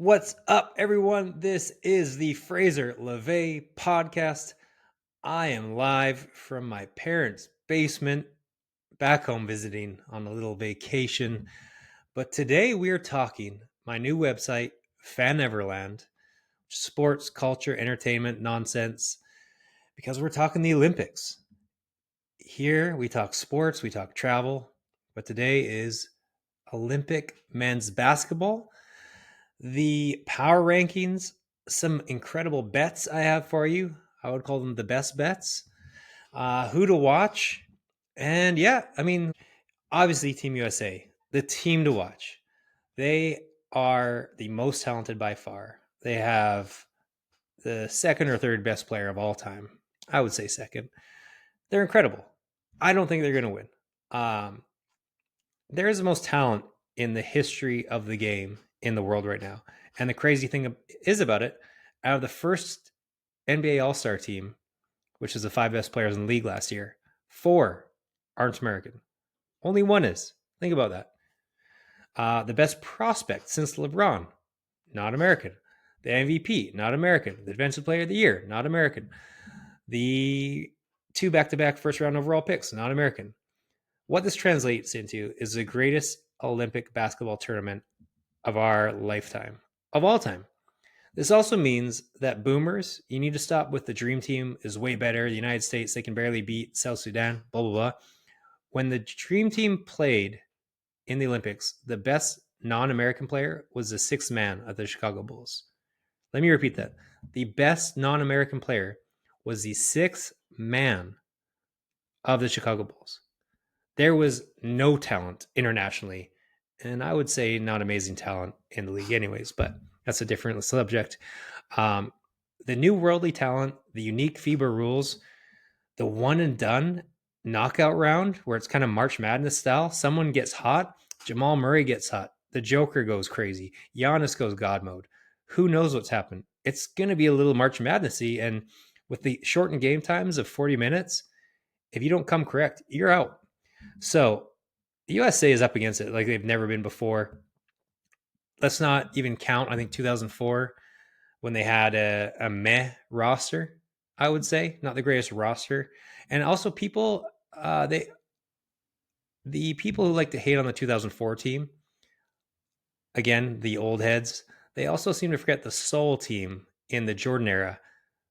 What's up, everyone? This is the Fraser podcast. I am live from my parents' basement, back home visiting on a little vacation. But today we are talking my new website, Fan Everland, sports, culture, entertainment, nonsense, because we're talking the Olympics. Here we talk sports, we talk travel, but today is Olympic men's basketball. The power rankings, some incredible bets I have for you. I would call them the best bets. Who to watch. And yeah, obviously, Team USA, the team to watch. They are the most talented by far. They have the second or third best player of all time. I would say second. They're incredible. I don't think they're going to win. Um, there is the most talent in the history of the game in the world right now. And the crazy thing is about it, out of the first NBA All-Star team, which is the five best players in the league last year, four aren't American. Only one is. Think about that. The best prospect since LeBron, not American. The MVP, not American. The Defensive Player of the Year, not American. The two back-to-back first-round overall picks, not American. What this translates into is the greatest Olympic basketball tournament of our lifetime, of all time. This also means that boomers, you need to stop with the dream team is way better. The United States, they can barely beat South Sudan, blah, blah, blah. When the dream team played in the Olympics, the best non-American player was the sixth man of the Chicago Bulls. Let me repeat that. The best non-American player was the sixth man of the Chicago Bulls. There was no talent internationally, and I would say not amazing talent in the league anyways, but that's a different subject. Um, the new worldly talent, the unique FIBA rules, the one and done knockout round where it's kind of March Madness style. Someone gets hot, Jamal Murray gets hot, the Joker goes crazy, Giannis goes God mode. Who knows what's happened? It's going to be a little March Madnessy, and with the shortened game times of 40 minutes, if you don't come correct, you're out. So the USA is up against it like they've never been before. Let's not even count, I think, 2004 when they had a meh roster, I would say, not the greatest roster. And also people, the people who like to hate on the 2004 team, again, the old heads, they also seem to forget the Seoul team in the Jordan era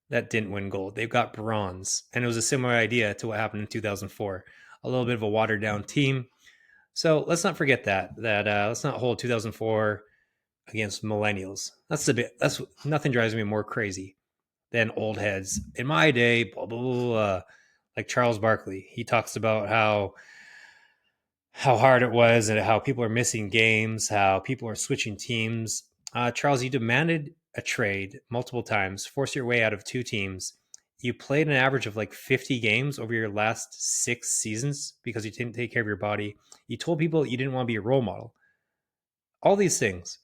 that didn't win gold. They've got bronze. And it was a similar idea to what happened in 2004. A little bit of a watered down team. So let's not forget that. Let's not hold 2004 against millennials. That's nothing drives me more crazy than old heads. In my day, blah blah blah, blah, like Charles Barkley, he talks about how hard it was and how people are missing games, how people are switching teams. Charles, you demanded a trade multiple times, forced your way out of two teams. You played an average of like 50 games over your last 6 seasons because you didn't take care of your body. You told people you didn't want to be a role model. All these things.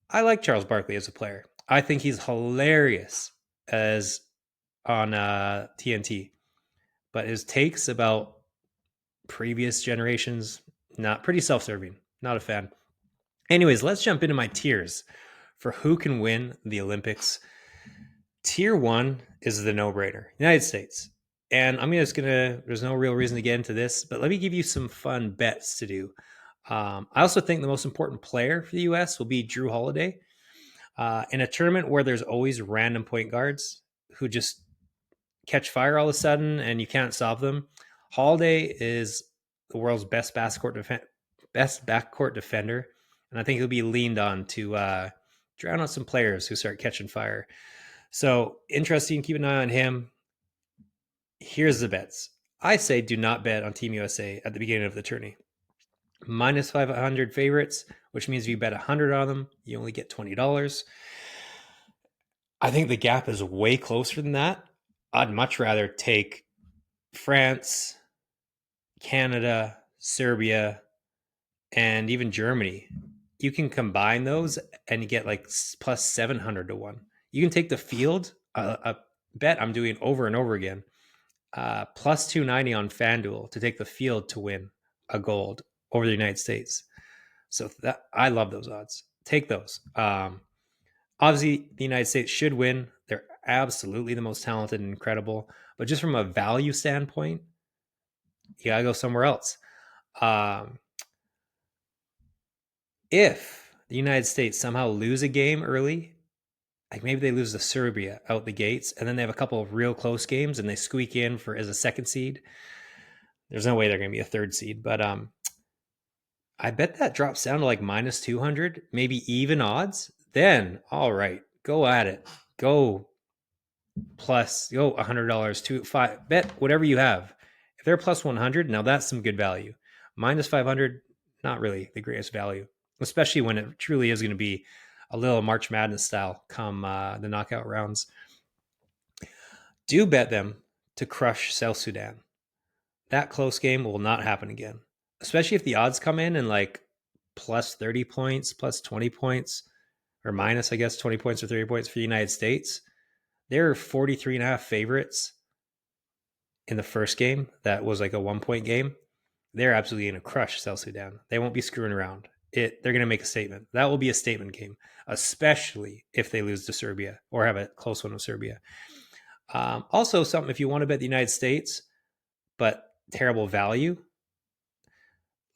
I like Charles Barkley as a player. I think he's hilarious as on TNT, but his takes about previous generations, not pretty self-serving. Not a fan. Anyways, let's jump into my tiers for who can win the Olympics. Tier one is the no-brainer, United States. And there's no real reason to get into this, but let me give you some fun bets to do. I also think the most important player for the US will be Drew Holiday. In a tournament where there's always random point guards who just catch fire all of a sudden and you can't stop them, Holiday is the world's best backcourt defender, and I think he'll be leaned on to drown out some players who start catching fire. So interesting. Keep an eye on him. Here's the bets. I say do not bet on Team USA at the beginning of the tourney. Minus 500 favorites, which means if you bet 100 on them, you only get $20. I think the gap is way closer than that. I'd much rather take France, Canada, Serbia, and even Germany. You can combine those and you get like plus 700 to 1. You can take the field, a bet I'm doing over and over again, plus 290 on FanDuel to take the field to win a gold over the United States. So I love those odds. Take those. Obviously, the United States should win. They're absolutely the most talented and incredible. But just from a value standpoint, you gotta go somewhere else. Um, if the United States somehow lose a game early, like maybe they lose to Serbia out the gates, and then they have a couple of real close games, and they squeak in for as a second seed. There's no way they're going to be a third seed, but I bet that drops down to like minus 200, maybe even odds. Then, all right, go at it. Go plus, go $100 to five. Bet whatever you have. If they're plus 100, now that's some good value. Minus 500, not really the greatest value, especially when it truly is going to be a little March Madness style come the knockout rounds. Do bet them to crush South Sudan. That close game will not happen again, especially if the odds come in and like plus 30 points, plus 20 points, or minus, I guess, 20 points or 30 points for the United States. They're 43 and a half favorites in the first game. That was like a 1 point game. They're absolutely going to crush South Sudan. They won't be screwing around. They're going to make a statement. That will be a statement game, especially if they lose to Serbia or have a close one with Serbia. Also, something if you want to bet the United States, but terrible value,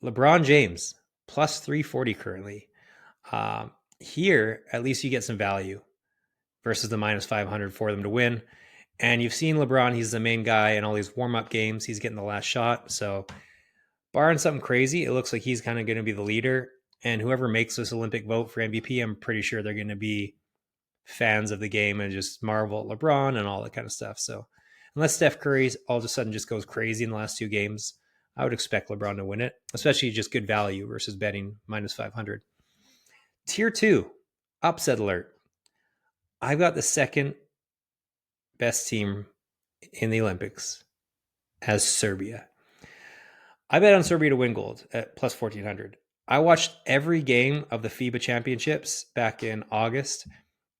LeBron James plus 340 currently. Here, at least you get some value versus the minus 500 for them to win. And you've seen LeBron, he's the main guy in all these warm-up games. He's getting the last shot. So barring something crazy, it looks like he's kind of going to be the leader. And whoever makes this Olympic vote for MVP, I'm pretty sure they're going to be fans of the game and just marvel at LeBron and all that kind of stuff. So unless Steph Curry all of a sudden just goes crazy in the last two games, I would expect LeBron to win it, especially just good value versus betting minus 500. Tier 2, upset alert. I've got the second best team in the Olympics as Serbia. I bet on Serbia to win gold at plus 1400. I watched every game of the FIBA championships back in August,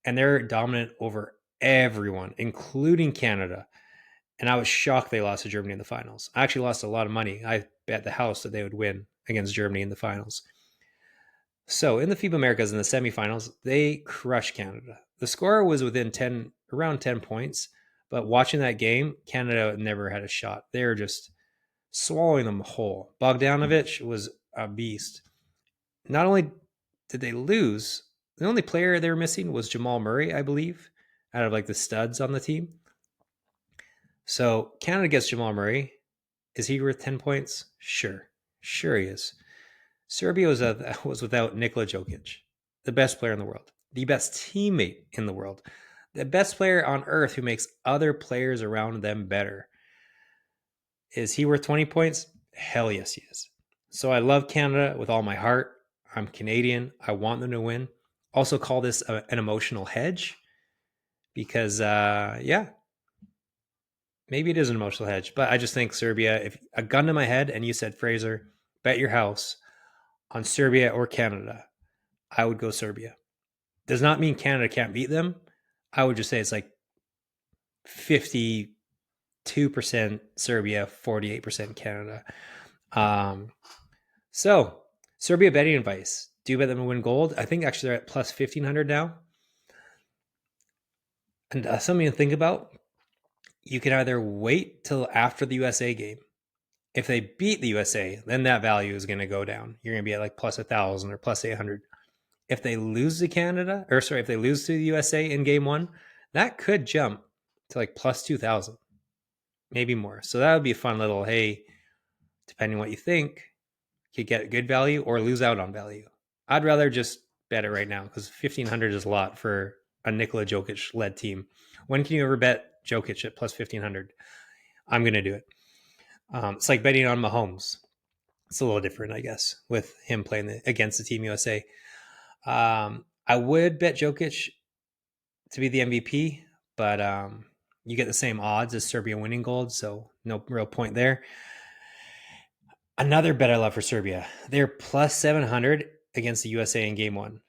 and they're dominant over everyone, including Canada. And I was shocked they lost to Germany in the finals. I actually lost a lot of money. I bet the house that they would win against Germany in the finals. So in the FIBA Americas in the semifinals, they crushed Canada. The score was within around 10 points, but watching that game, Canada never had a shot. They were just swallowing them whole. Bogdanovic was a beast. Not only did they lose, the only player they were missing was Jamal Murray, I believe, out of like the studs on the team. So Canada gets Jamal Murray. Is he worth 10 points? Sure he is. Serbia was without Nikola Jokic, the best player in the world, the best teammate in the world, the best player on earth who makes other players around them better. Is he worth 20 points? Hell yes, he is. So I love Canada with all my heart. I'm Canadian. I want them to win. Also call this an emotional hedge because, maybe it is an emotional hedge, but I just think Serbia, if a gun to my head and you said, Fraser, bet your house on Serbia or Canada, I would go Serbia. Does not mean Canada can't beat them. I would just say it's like 52% Serbia, 48% Canada. So Serbia betting advice. Do you bet them to win gold? I think actually they're at plus 1,500 now. And something to think about. You can either wait till after the USA game. If they beat the USA, then that value is going to go down. You're going to be at like plus 1,000 or plus 800. If they lose to Canada, if they lose to the USA in game one, that could jump to like plus 2,000, maybe more. So that would be a fun little, hey, depending on what you think, you could get good value or lose out on value. I'd rather just bet it right now because 1,500 is a lot for a Nikola Jokic led team. When can you ever bet Jokic at plus 1,500? I'm going to do it. It's like betting on Mahomes. It's a little different, I guess, with him playing against the Team USA. I would bet Jokic to be the MVP, but you get the same odds as Serbia winning gold, so no real point there. Another bet I love for Serbia. They're plus 700 against the USA in game one.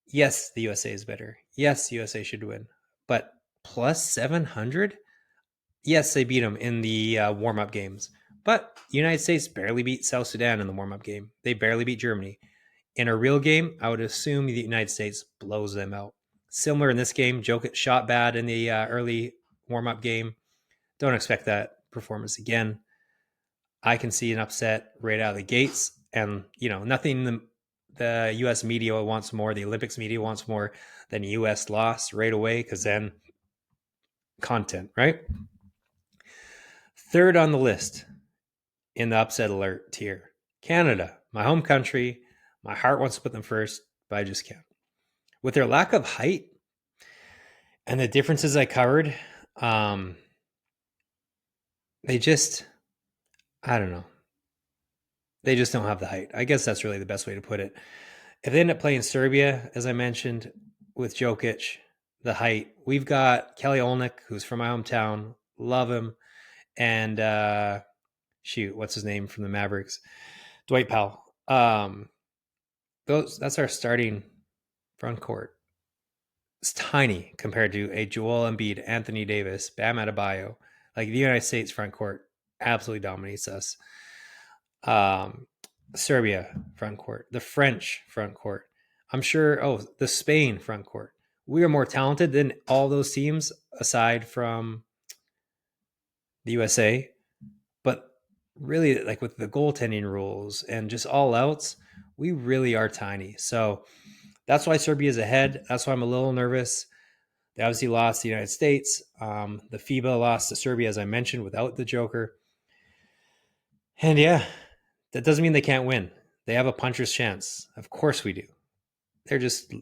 Yes, the USA is better. Yes, the USA should win. But plus 700? Yes, they beat them in the warm-up games. But the United States barely beat South Sudan in the warm-up game. They barely beat Germany. In a real game, I would assume the United States blows them out. Similar in this game, Jokic shot bad in the early warm-up game. Don't expect that performance again. I can see an upset right out of the gates, and nothing the U.S. media wants more, the Olympics media wants more than U.S. loss right away, because then content, right? Third on the list in the upset alert tier, Canada, my home country. My heart wants to put them first, but I just can't. With their lack of height and the differences I covered, they just, I don't know. They just don't have the height. I guess that's really the best way to put it. If they end up playing Serbia, as I mentioned, with Jokic, the height, we've got Kelly Olynyk, who's from my hometown. Love him. And what's his name from the Mavericks? Dwight Powell. That's our starting front court. It's tiny compared to a Joel Embiid, Anthony Davis, Bam Adebayo. Like the United States front court absolutely dominates us. Serbia front court, the French front court. I'm sure, the Spain front court. We are more talented than all those teams aside from the USA. But really, like with the goaltending rules and just all outs, we really are tiny. So that's why Serbia is ahead. That's why I'm a little nervous. They obviously lost the United States. The FIBA lost to Serbia, as I mentioned, without the Joker. And yeah, that doesn't mean they can't win. They have a puncher's chance. Of course we do. They're just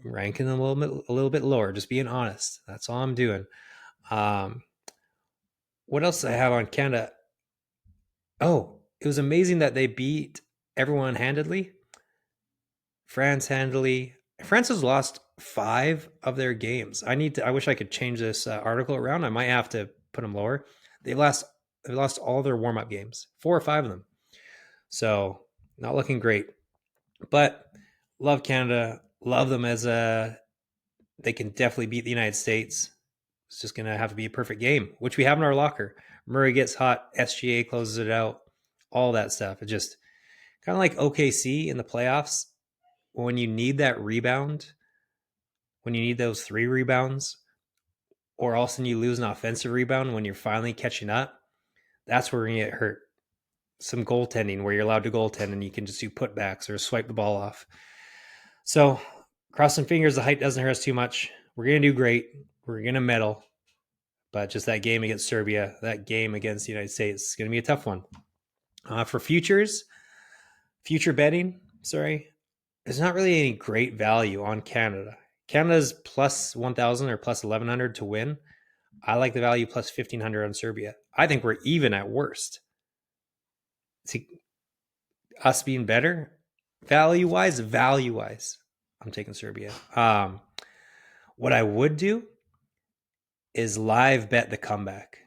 ranking them a little bit lower, just being honest. That's all I'm doing. What else do I have on Canada? Oh, it was amazing that they beat everyone handedly. France handily. France has lost 5 of their games. I wish I could change this article around. I might have to put them lower. They've lost all their warm-up games, 4 or 5 of them. So not looking great. But love Canada. Love them they can definitely beat the United States. It's just going to have to be a perfect game, which we have in our locker. Murray gets hot. SGA closes it out. All that stuff. It just kind of like OKC in the playoffs. When you need that rebound, when you need those 3 rebounds, or all of a sudden you lose an offensive rebound when you're finally catching up, that's where you're going to get hurt. Some goaltending where you're allowed to goaltend and you can just do putbacks or swipe the ball off. So cross some fingers the height doesn't hurt us too much. We're going to do great. We're going to medal. But just that game against Serbia, that game against the United States is going to be a tough one. For future betting, there's not really any great value on Canada. Canada's plus 1,000 or plus 1,100 to win. I like the value plus 1,500 on Serbia. I think we're even at worst. See, us being better, value-wise, I'm taking Serbia. What I would do is live bet the comeback.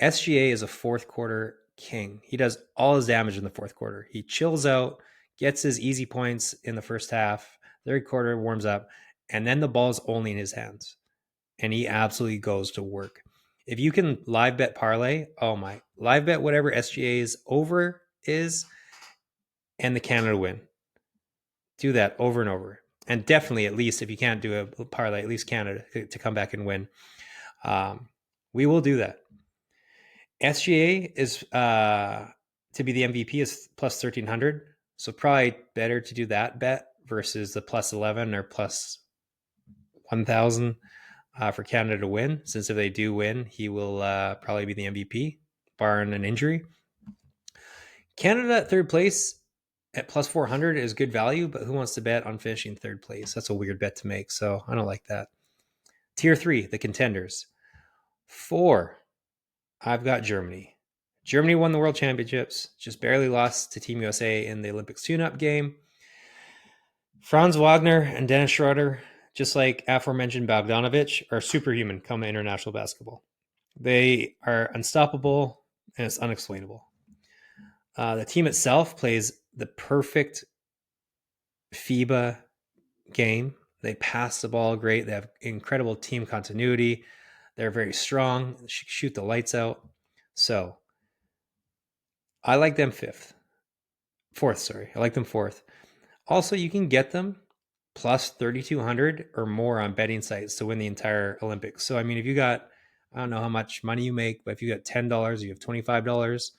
SGA is a fourth quarter king. He does all his damage in the fourth quarter. He chills out, gets his easy points in the first half, third quarter warms up, and then the ball's only in his hands. And he absolutely goes to work. If you can live bet parlay, live bet whatever SGA's over is and the Canada win. Do that over and over. And definitely, at least if you can't do a parlay, at least Canada to come back and win. We will do that. SGA is to be the MVP is plus 1,300. So probably better to do that bet versus the plus 11 or plus 1,000 for Canada to win. Since if they do win, he will probably be the MVP, barring an injury. Canada at third place at plus 400 is good value, but who wants to bet on finishing third place? That's a weird bet to make, so I don't like that. Tier 3, the contenders. 4, I've got Germany. Germany won the World Championships, just barely lost to Team USA in the Olympics tune-up game. Franz Wagner and Dennis Schroeder, just like aforementioned Bogdanovic, are superhuman come to international basketball. They are unstoppable, and it's unexplainable. The team itself plays the perfect FIBA game. They pass the ball great. They have incredible team continuity. They're very strong. Shoot the lights out. So I like them fourth. I like them fourth. Also, you can get them plus 3,200 or more on betting sites to win the entire Olympics. So, I mean, if you got, I don't know how much money you make, but if you got $10, you have $25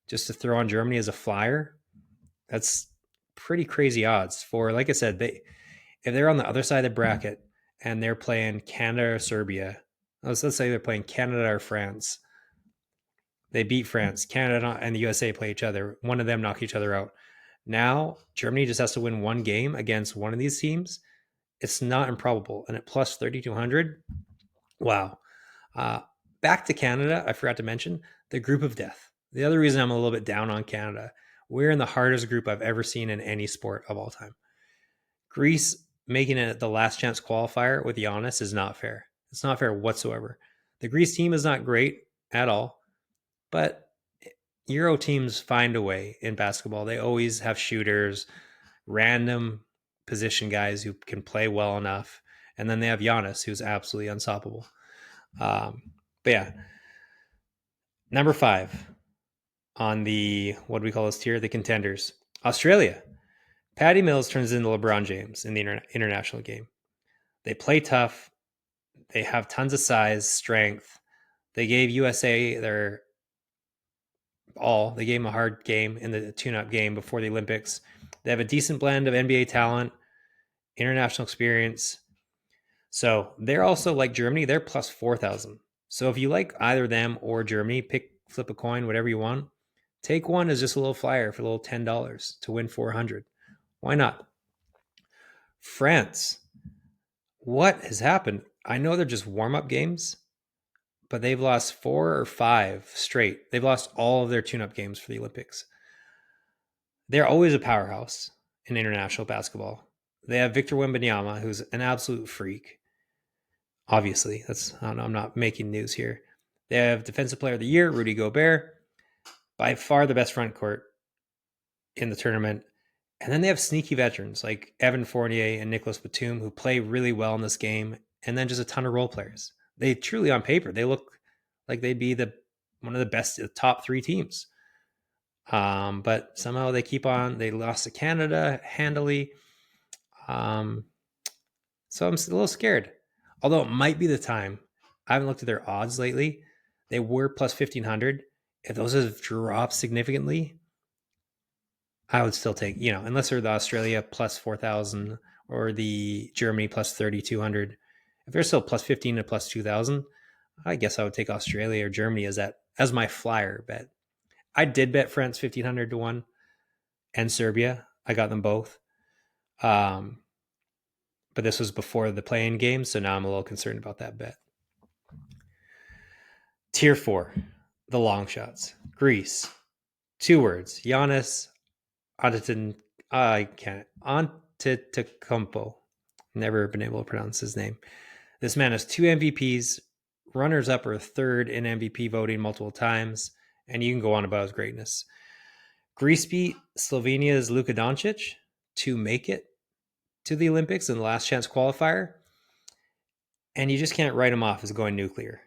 just to throw on Germany as a flyer, that's pretty crazy odds for, like I said, if they're on the other side of the bracket and they're playing Canada or Serbia, let's say they're playing Canada or France, they beat France, Canada and the USA play each other, one of them knock each other out. Now Germany just has to win one game against one of these teams. It's not improbable. And at plus 3,200, wow. Uh, Back to Canada, I forgot to mention the group of death. The other reason I'm a little bit down on Canada, we're in the hardest group I've ever seen in any sport of all time. Greece making it the last chance qualifier with Giannis is not fair. It's not fair whatsoever. The Greece team is not great at all, but Euro teams find a way in basketball. They always have shooters, random position guys who can play well enough, and then they have Giannis, who's absolutely unstoppable. But yeah, number 5 on the, what do we call this tier? The contenders. Australia. Patty Mills turns into LeBron James in the international game. They play tough. They have tons of size, strength. They gave USA their all. They gave them a hard game in the tune-up game before the Olympics. They have a decent blend of NBA talent, international experience. So they're also like Germany. They're plus 4,000. So if you like either them or Germany, flip a coin, whatever you want. Take one as just a little flyer for a little $10 to win 400. Why not? France. What has happened? I know they're just warm-up games, but they've lost 4 or 5 straight. They've lost all of their tune-up games for the Olympics. They're always a powerhouse in international basketball. They have Victor Wembenyama, who's an absolute freak. Obviously, I don't know, I'm not making news here. They have Defensive Player of the Year, Rudy Gobert, by far the best front court in the tournament. And then they have sneaky veterans like Evan Fournier and Nicholas Batum, who play really well in this game, and then just a ton of role players. They truly, on paper, they look like they'd be one of the best, the top 3 teams. But somehow they keep on. They lost to Canada handily. So I'm a little scared. Although it might be the time. I haven't looked at their odds lately. They were plus 1,500. If those have dropped significantly, I would still take, unless they're the Australia plus 4,000 or the Germany plus 3,200. If they're still plus 15 to plus 2,000, I guess I would take Australia or Germany as my flyer bet. I did bet France 1,500 to 1 and Serbia. I got them both. But this was before the play-in game, so now I'm a little concerned about that bet. Tier 4, the long shots. Greece. 2 words. Giannis Antetokounmpo. Never been able to pronounce his name. This man has 2 MVPs, runners-up or 3rd in MVP voting multiple times, and you can go on about his greatness. Greece beat Slovenia's Luka Doncic to make it to the Olympics in the last chance qualifier, and you just can't write him off as going nuclear.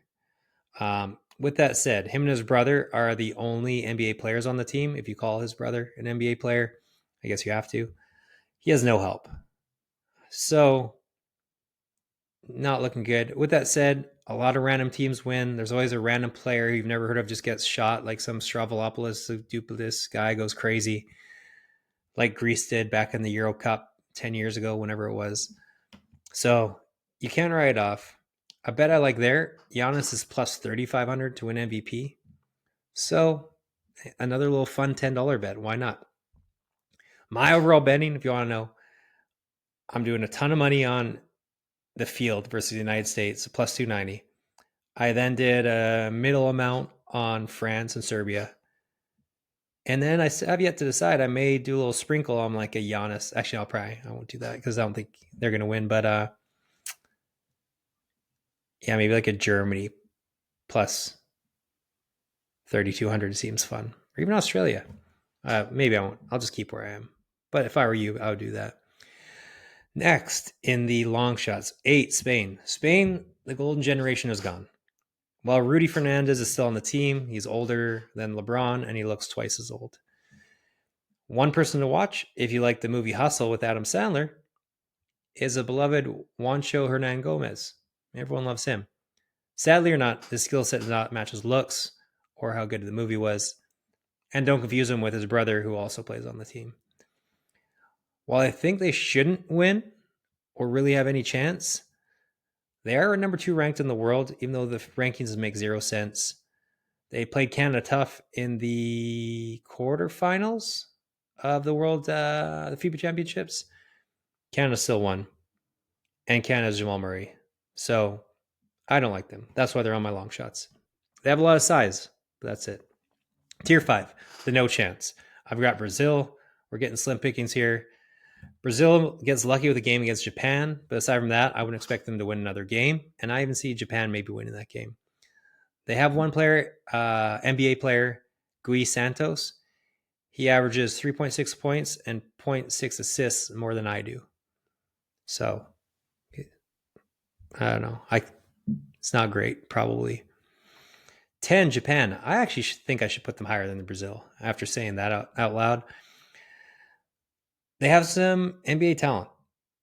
With that said, him and his brother are the only NBA players on the team. If you call his brother an NBA player, I guess you have to. He has no help. So, not looking good. With that said, a lot of random teams win. There's always a random player you've never heard of just gets shot, like some Stravopoulos, Duplis guy goes crazy, like Greece did back in the Euro Cup 10 years ago, whenever it was. So you can't write it off. I bet I like there. Giannis is plus 3,500 to win MVP. So another little fun $10 bet. Why not? My overall betting, if you want to know, I'm doing a ton of money on the field versus the United States, plus 290. I then did a middle amount on France and Serbia. And then I have yet to decide. I may do a little sprinkle on like a Giannis. Actually, I won't do that because I don't think they're going to win. But yeah, maybe like a Germany plus 3,200 seems fun. Or even Australia. Maybe I won't. I'll just keep where I am. But if I were you, I would do that. Next, in the long shots, 8, Spain. Spain, the golden generation is gone. While Rudy Fernandez is still on the team, he's older than LeBron, and he looks twice as old. One person to watch, if you like the movie Hustle with Adam Sandler, is a beloved Juancho Hernan Gomez. Everyone loves him. Sadly or not, his skill set does not match his looks or how good the movie was. And don't confuse him with his brother, who also plays on the team. While I think they shouldn't win or really have any chance, they are number 2 ranked in the world, even though the rankings make zero sense. They played Canada tough in the quarterfinals of the the FIBA Championships. Canada still won, and Canada's Jamal Murray. So I don't like them. That's why they're on my long shots. They have a lot of size, but that's it. Tier 5, the no chance. I've got Brazil. We're getting slim pickings here. Brazil gets lucky with a game against Japan, but aside from that, I wouldn't expect them to win another game, and I even see Japan maybe winning that game. They have one player, NBA player, Gui Santos. He averages 3.6 points and 0.6 assists more than I do. So, I don't know. It's not great, probably. 10, Japan. I actually think I should put them higher than Brazil after saying that out loud. They have some NBA talent.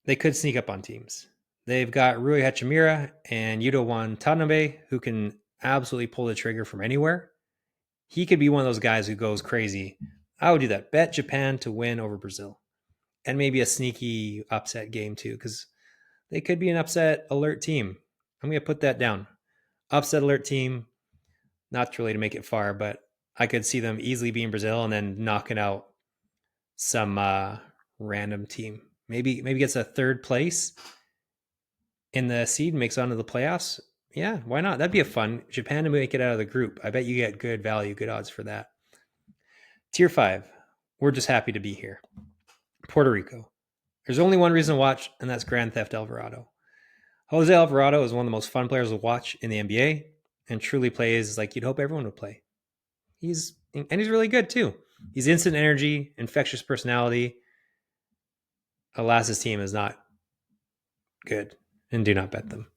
They could sneak up on teams. They've got Rui Hachimura and Yuto Watanabe, who can absolutely pull the trigger from anywhere. He could be one of those guys who goes crazy. I would do that. Bet Japan to win over Brazil. And maybe a sneaky upset game too, because they could be an upset alert team. I'm going to put that down. Upset alert team, not really to make it far, but I could see them easily beating Brazil and then knocking out some random team. Maybe gets a third place in the seed, makes it onto the playoffs. Yeah, why not? That'd be a fun. Japan to make it out of the group. I bet you get good value, good odds for that. Tier 5. We're just happy to be here. Puerto Rico. There's only one reason to watch, and that's Grand Theft Alvarado. Jose Alvarado is one of the most fun players to watch in the NBA and truly plays like you'd hope everyone would play. He's really good too. He's instant energy, infectious personality. Alas, his team is not good, and do not bet them.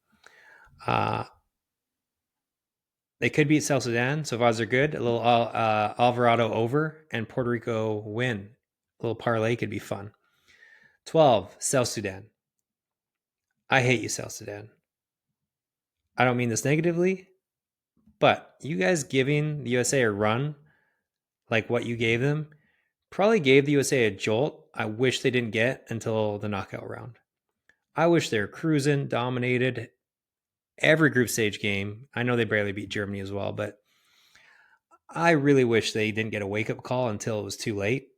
They could beat South Sudan, so if odds are good. A little Alvarado over and Puerto Rico win. A little parlay could be fun. 12, South Sudan. I hate you, South Sudan. I don't mean this negatively, but you guys giving the USA a run, like what you gave them, probably gave the USA a jolt I wish they didn't get until the knockout round. I wish they were cruising, dominated every group stage game. I know they barely beat Germany as well, but I really wish they didn't get a wake-up call until it was too late.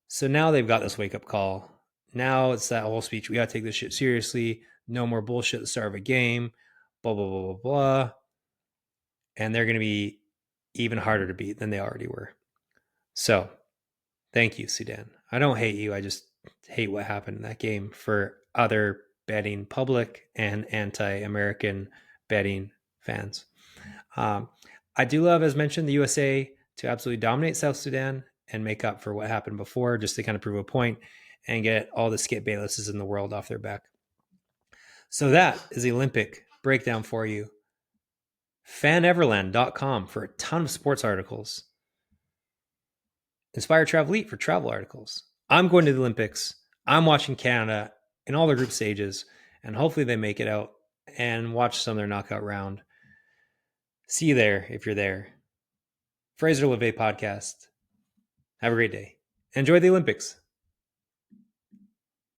So now they've got this wake-up call. Now it's that whole speech. We got to take this shit seriously. No more bullshit at the start of a game. Blah, blah, blah, blah, blah. And they're going to be even harder to beat than they already were. So thank you, Sudan. I don't hate you. I just hate what happened in that game for other betting public and anti-American betting fans. I do love, as mentioned, the USA to absolutely dominate South Sudan and make up for what happened before, just to kind of prove a point and get all the Skip Baylesses in the world off their back. So that is the Olympic breakdown for you. Faneverland.com for a ton of sports articles. Inspire Travel Elite for travel articles. I'm going to the Olympics. I'm watching Canada in all their group stages, and hopefully they make it out and watch some of their knockout round. See you there if you're there. Fraser LeVay podcast. Have a great day. Enjoy the Olympics.